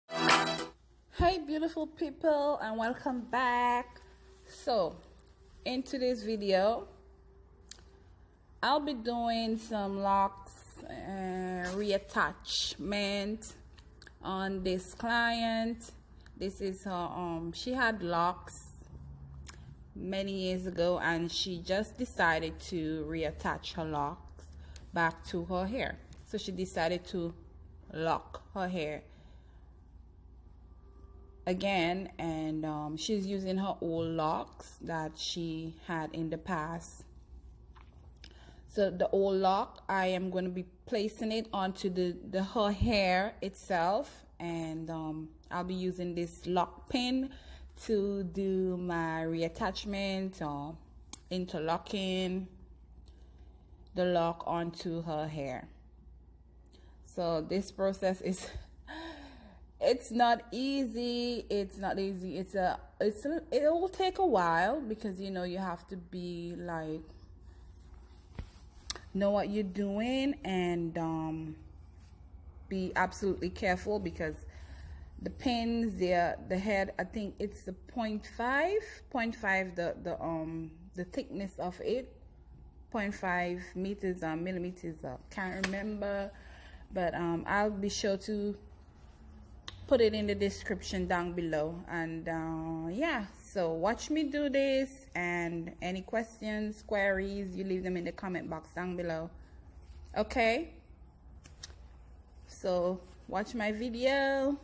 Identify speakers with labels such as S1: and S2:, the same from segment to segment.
S1: Hi beautiful people, and welcome back. So in today's video I'll be doing some locks reattachment on this client. This is her she had locks many years ago and she just decided to reattach her locks back to her hair. So she decided to lock her hair again, and she's using her old locks that she had in the past. So the old lock, I am going to be placing it onto her hair itself, and I'll be using this lock pin to do my reattachment or interlocking the lock onto her hair. So this process is it's not easy. It will take a while, because you know you have to be like know what you're doing and be absolutely careful, because the pins there, the head, I think it's the 0.5 the thickness of it, 0.5 meters or millimeters, can't remember, but I'll be sure to put it in the description down below. And yeah, so watch me do this, and any questions, queries, you leave them in the comment box down below. Okay, so watch my video.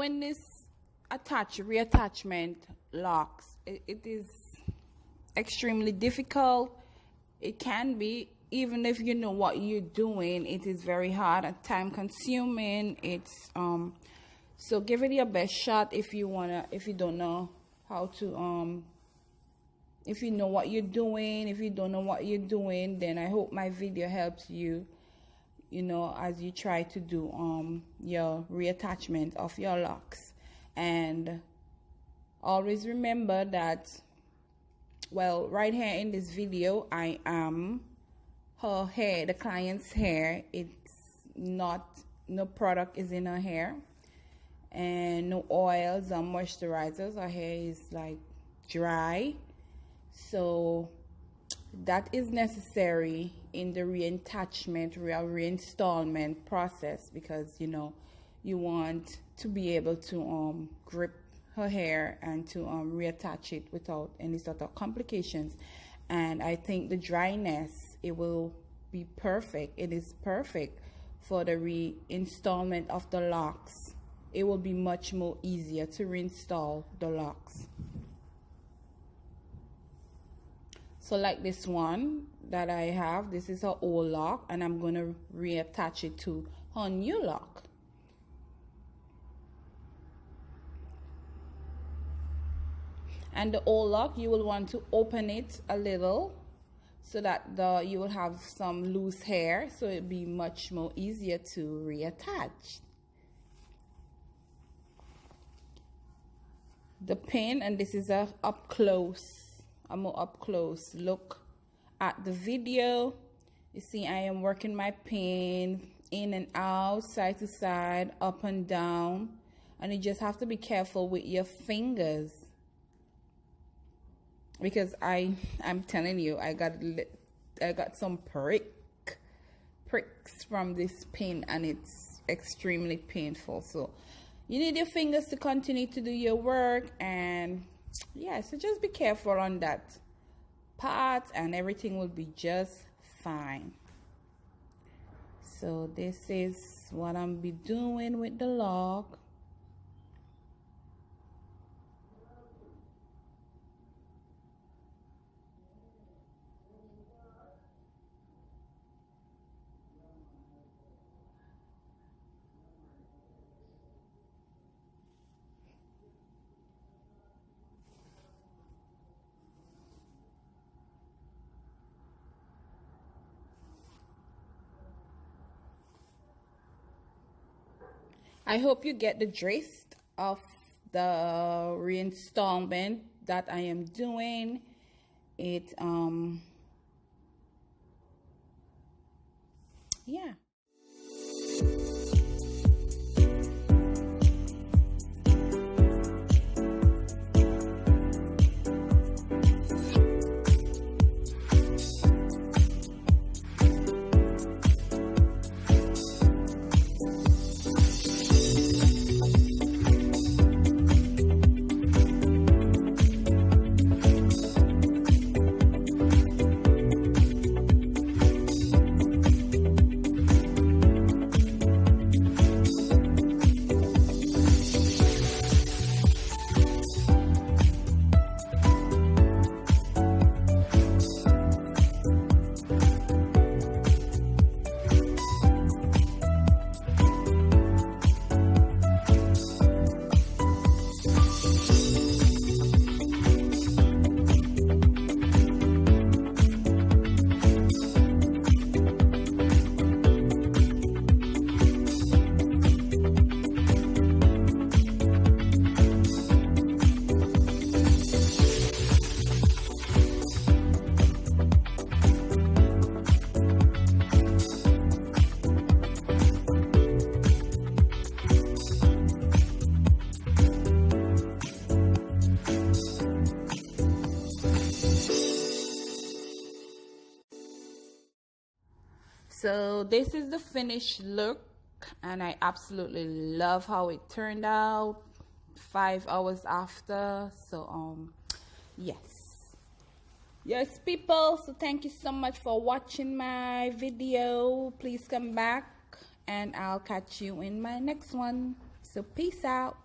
S1: doing this reattachment locks, it is extremely difficult. It can be, even if you know what you're doing, it is very hard and time consuming. It's so give it your best shot if you don't know how to if you know what you're doing. If you don't know what you're doing, then I hope my video helps you, you know, as you try to do your reattachment of your locks. And always remember that, well, right here in this video, I am her hair, the client's hair. It's not, no product is in her hair, and no oils or moisturizers. Her hair is like dry, so that is necessary in the reattachment or reinstallment process, because you know you want to be able to grip her hair and to reattach it without any sort of complications. And I think the dryness, it will be perfect. It is perfect for the reinstallment of the locks. It will be much more easier to reinstall the locks. So like this one that I have, this is her old lock, and I'm going to reattach it to her new lock. And the old lock, you will want to open it a little so that you will have some loose hair, so it'll be much more easier to reattach. The pin, and this is a more up close look at the video. You see, I am working my pin in and out, side to side, up and down, and you just have to be careful with your fingers, because I'm telling you, I got some pricks from this pin, and it's extremely painful. So you need your fingers to continue to do your work, and yeah, so just be careful on that part and everything will be just fine. So this is what I'm be doing with the lock. I hope you get the gist of the reinstallment that I am doing. It yeah. So this is the finished look, and I absolutely love how it turned out 5 hours after. So yes people, so thank you so much for watching my video. Please come back and I'll catch you in my next one. So peace out.